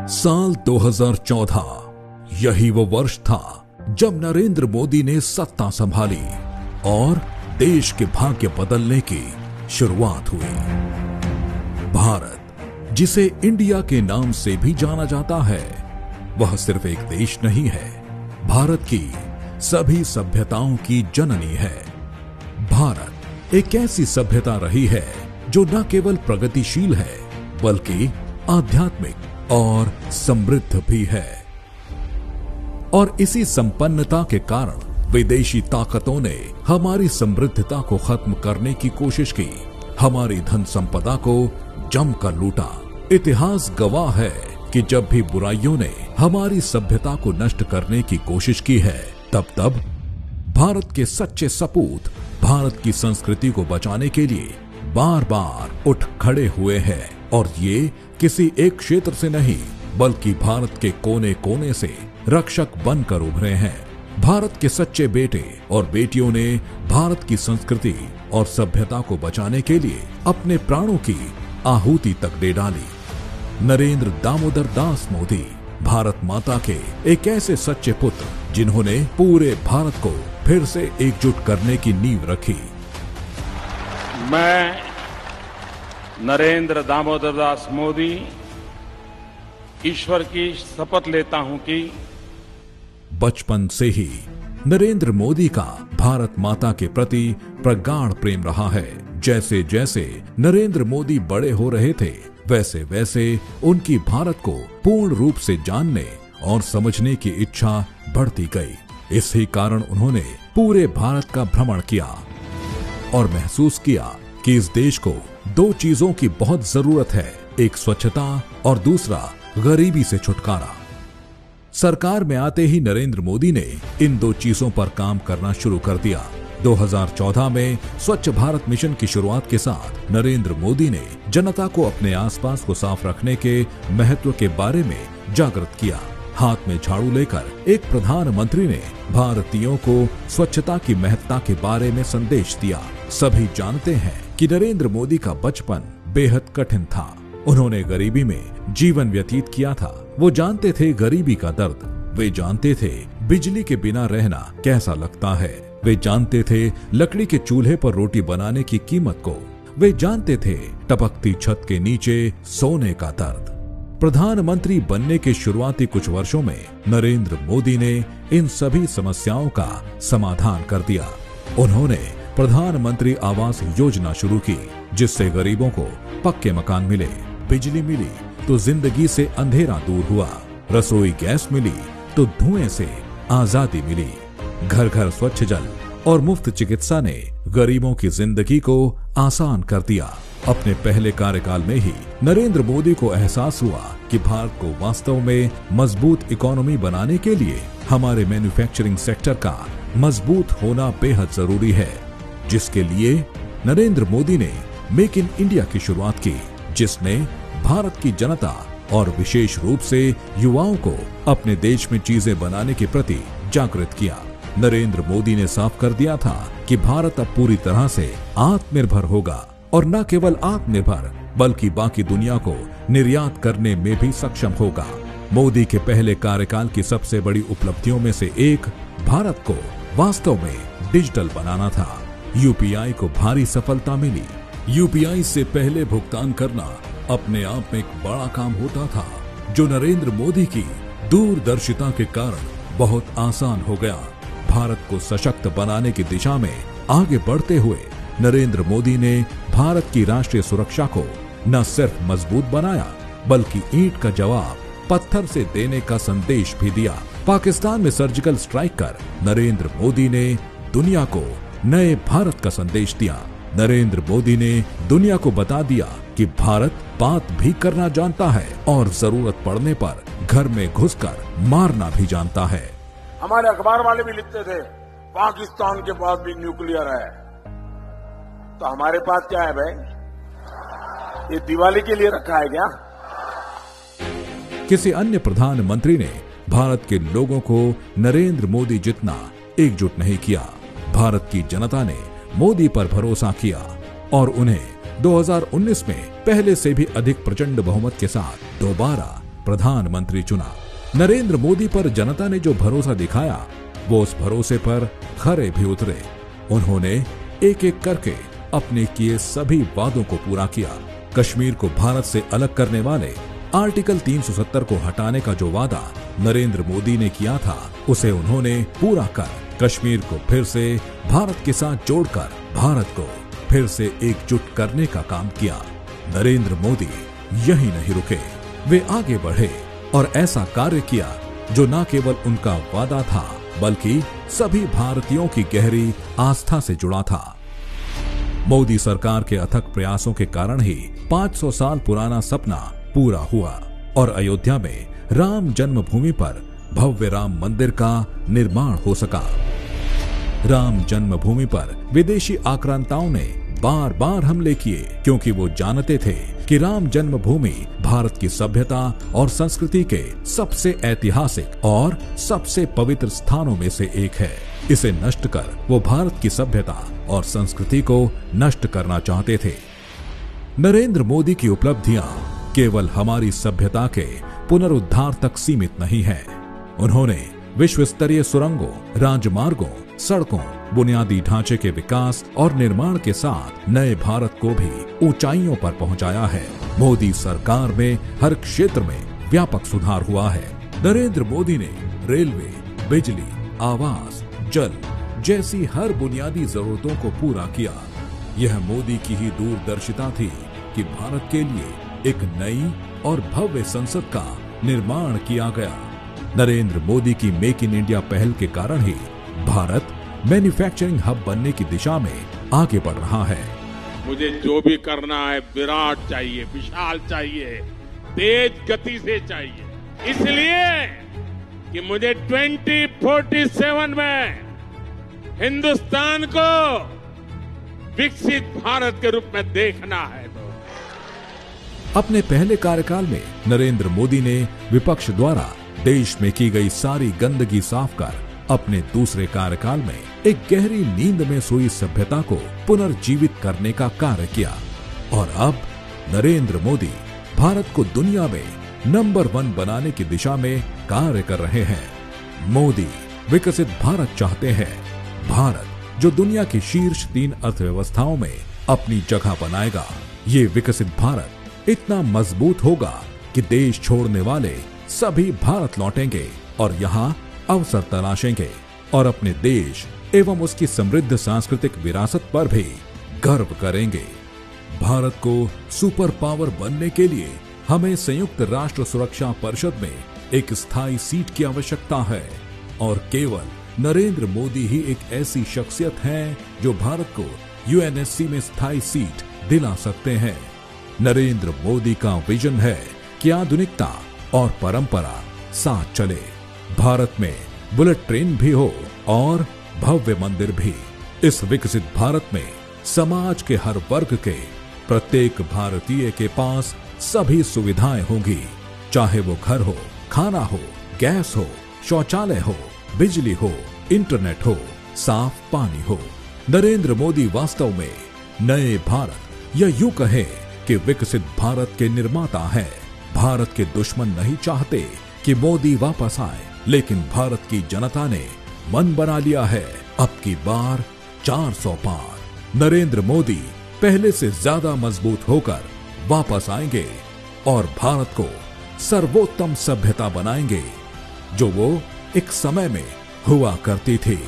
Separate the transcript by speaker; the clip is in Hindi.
Speaker 1: साल 2014 यही वो वर्ष था जब नरेंद्र मोदी ने सत्ता संभाली और देश के भाग्य बदलने की शुरुआत हुई। भारत, जिसे इंडिया के नाम से भी जाना जाता है, वह सिर्फ एक देश नहीं है, भारत की सभी सभ्यताओं की जननी है। भारत एक ऐसी सभ्यता रही है जो न केवल प्रगतिशील है बल्कि आध्यात्मिक और समृद्ध भी है। और इसी संपन्नता के कारण विदेशी ताकतों ने हमारी समृद्धता को खत्म करने की कोशिश की, हमारी धन संपदा को जमकर लूटा। इतिहास गवाह है कि जब भी बुराइयों ने हमारी सभ्यता को नष्ट करने की कोशिश की है, तब भारत के सच्चे सपूत भारत की संस्कृति को बचाने के लिए बार बार उठ खड़े हुए हैं। और ये किसी एक क्षेत्र से नहीं बल्कि भारत के कोने कोने से रक्षक बनकर उभरे हैं। भारत के सच्चे बेटे और बेटियों ने भारत की संस्कृति और सभ्यता को बचाने के लिए अपने प्राणों की आहुति तक दे डाली। नरेंद्र दामोदर दास मोदी भारत माता के एक ऐसे सच्चे पुत्र जिन्होंने पूरे भारत को फिर से एकजुट करने की नींव रखी।
Speaker 2: मैं नरेंद्र दामोदर दास मोदी ईश्वर की शपथ लेता हूं कि
Speaker 1: बचपन से ही नरेंद्र मोदी का भारत माता के प्रति प्रगाढ़ प्रेम रहा है। जैसे जैसे नरेंद्र मोदी बड़े हो रहे थे, वैसे वैसे उनकी भारत को पूर्ण रूप से जानने और समझने की इच्छा बढ़ती गई। इसी कारण उन्होंने पूरे भारत का भ्रमण किया और महसूस किया कि इस देश को दो चीजों की बहुत जरूरत है, एक स्वच्छता और दूसरा गरीबी से छुटकारा। सरकार में आते ही नरेंद्र मोदी ने इन दो चीजों पर काम करना शुरू कर दिया। 2014 में स्वच्छ भारत मिशन की शुरुआत के साथ नरेंद्र मोदी ने जनता को अपने आसपास को साफ रखने के महत्व के बारे में जागृत किया। हाथ में झाड़ू लेकर एक प्रधानमंत्री ने भारतीयों को स्वच्छता की महत्ता के बारे में संदेश दिया। सभी जानते हैं कि नरेंद्र मोदी का बचपन बेहद कठिन था। उन्होंने गरीबी में जीवन व्यतीत किया था। वो जानते थे गरीबी का दर्द, वे जानते थे बिजली के बिना रहना कैसा लगता है, वे जानते थे लकड़ी के चूल्हे पर रोटी बनाने की कीमत को, वे जानते थे टपकती छत के नीचे सोने का दर्द। प्रधानमंत्री बनने के शुरुआती कुछ वर्षों में नरेंद्र मोदी ने इन सभी समस्याओं का समाधान कर दिया। उन्होंने प्रधानमंत्री आवास योजना शुरू की, जिससे गरीबों को पक्के मकान मिले, बिजली मिली तो जिंदगी से अंधेरा दूर हुआ, रसोई गैस मिली तो धुएं से आजादी मिली, घर घर स्वच्छ जल और मुफ्त चिकित्सा ने गरीबों की जिंदगी को आसान कर दिया। अपने पहले कार्यकाल में ही नरेंद्र मोदी को एहसास हुआ कि भारत को वास्तव में मजबूत इकोनॉमी बनाने के लिए हमारे मैन्युफैक्चरिंग सेक्टर का मजबूत होना बेहद जरूरी है, जिसके लिए नरेंद्र मोदी ने मेक इन इंडिया की शुरुआत की, जिसने भारत की जनता और विशेष रूप से युवाओं को अपने देश में चीजें बनाने के प्रति जागृत किया। नरेंद्र मोदी ने साफ कर दिया था कि भारत अब पूरी तरह से आत्मनिर्भर होगा और न केवल आत्मनिर्भर बल्कि बाकी दुनिया को निर्यात करने में भी सक्षम होगा। मोदी के पहले कार्यकाल की सबसे बड़ी उपलब्धियों में से एक भारत को वास्तव में डिजिटल बनाना था। यूपीआई को भारी सफलता मिली। यूपीआई से पहले भुगतान करना अपने आप में एक बड़ा काम होता था, जो नरेंद्र मोदी की दूरदर्शिता के कारण बहुत आसान हो गया। भारत को सशक्त बनाने की दिशा में आगे बढ़ते हुए नरेंद्र मोदी ने भारत की राष्ट्रीय सुरक्षा को न सिर्फ मजबूत बनाया बल्कि ईंट का जवाब पत्थर से देने का संदेश भी दिया। पाकिस्तान में सर्जिकल स्ट्राइक कर नरेंद्र मोदी ने दुनिया को नए भारत का संदेश दिया। नरेंद्र मोदी ने दुनिया को बता दिया कि भारत बात भी करना जानता है और जरूरत पड़ने पर घर में घुसकर मारना भी जानता है।
Speaker 3: हमारे अखबार वाले भी लिखते थे पाकिस्तान के पास भी न्यूक्लियर है, तो हमारे पास क्या है भाई? ये दिवाली के लिए रखा है क्या?
Speaker 1: किसी अन्य प्रधानमंत्री ने भारत के लोगों को नरेंद्र मोदी जितना एकजुट नहीं किया। भारत की जनता ने मोदी पर भरोसा किया और उन्हें 2019 में पहले से भी अधिक प्रचंड बहुमत के साथ दोबारा प्रधानमंत्री चुना। नरेंद्र मोदी पर जनता ने जो भरोसा दिखाया वो उस भरोसे पर खरे भी उतरे। उन्होंने एक एक करके अपने किए सभी वादों को पूरा किया। कश्मीर को भारत से अलग करने वाले आर्टिकल 370 को हटाने का जो वादा नरेंद्र मोदी ने किया था उसे उन्होंने पूरा कर कश्मीर को फिर से भारत के साथ जोड़कर भारत को फिर से एकजुट करने का काम किया। नरेंद्र मोदी यही नहीं रुके, वे आगे बढ़े और ऐसा कार्य किया जो न केवल उनका वादा था बल्कि सभी भारतीयों की गहरी आस्था से जुड़ा था। मोदी सरकार के अथक प्रयासों के कारण ही 500 साल पुराना सपना पूरा हुआ और अयोध्या में राम जन्मभूमि पर भव्य राम मंदिर का निर्माण हो सका। राम जन्मभूमि पर विदेशी आक्रांताओं ने बार बार हमले किए क्योंकि वो जानते थे कि राम जन्मभूमि भारत की सभ्यता और संस्कृति के सबसे ऐतिहासिक और सबसे पवित्र स्थानों में से एक है। इसे नष्ट कर वो भारत की सभ्यता और संस्कृति को नष्ट करना चाहते थे। नरेंद्र मोदी की उपलब्धियां केवल हमारी सभ्यता के पुनरुद्धार तक सीमित नहीं है। उन्होंने विश्व स्तरीय सुरंगों, राजमार्गों, सड़कों, बुनियादी ढांचे के विकास और निर्माण के साथ नए भारत को भी ऊंचाइयों पर पहुंचाया है। मोदी सरकार में हर क्षेत्र में व्यापक सुधार हुआ है। नरेंद्र मोदी ने रेलवे, बिजली, आवास, जल जैसी हर बुनियादी जरूरतों को पूरा किया। यह मोदी की ही दूरदर्शिता थी कि भारत के लिए एक नई और भव्य संसद का निर्माण किया गया। नरेंद्र मोदी की मेक इन इंडिया पहल के कारण ही भारत मैन्युफैक्चरिंग हब बनने की दिशा में आगे बढ़ रहा है।
Speaker 2: मुझे जो भी करना है विराट चाहिए, विशाल चाहिए, तेज गति से चाहिए। इसलिए कि मुझे 2047 में हिंदुस्तान को विकसित भारत के रूप में देखना है।
Speaker 1: अपने पहले कार्यकाल में नरेंद्र मोदी ने विपक्ष द्वारा देश में की गई सारी गंदगी साफ कर अपने दूसरे कार्यकाल में एक गहरी नींद में सोई सभ्यता को पुनर्जीवित करने का कार्य किया। और अब नरेंद्र मोदी भारत को दुनिया में नंबर 1 बनाने की दिशा में कार्य कर रहे हैं। मोदी विकसित भारत चाहते हैं, भारत जो दुनिया की शीर्ष 3 अर्थव्यवस्थाओं में अपनी जगह बनाएगा। ये विकसित भारत इतना मजबूत होगा कि देश छोड़ने वाले सभी भारत लौटेंगे और यहाँ अवसर तलाशेंगे और अपने देश एवं उसकी समृद्ध सांस्कृतिक विरासत पर भी गर्व करेंगे। भारत को सुपर पावर बनने के लिए हमें संयुक्त राष्ट्र सुरक्षा परिषद में एक स्थायी सीट की आवश्यकता है और केवल नरेंद्र मोदी ही एक ऐसी शख्सियत हैं जो भारत को यूएनएससी में स्थायी सीट दिला सकते हैं। नरेंद्र मोदी का विजन है कि आधुनिकता और परंपरा साथ चले। भारत में बुलेट ट्रेन भी हो और भव्य मंदिर भी। इस विकसित भारत में समाज के हर वर्ग के प्रत्येक भारतीय के पास सभी सुविधाएं होंगी, चाहे वो घर हो, खाना हो, गैस हो, शौचालय हो, बिजली हो, इंटरनेट हो, साफ पानी हो। नरेंद्र मोदी वास्तव में नए भारत या यूं कहे कि विकसित भारत के निर्माता हैं। भारत के दुश्मन नहीं चाहते कि मोदी वापस आए, लेकिन भारत की जनता ने मन बना लिया है अब की बार 400 पार। नरेंद्र मोदी पहले से ज्यादा मजबूत होकर वापस आएंगे और भारत को सर्वोत्तम सभ्यता बनाएंगे जो वो एक समय में हुआ करती थी।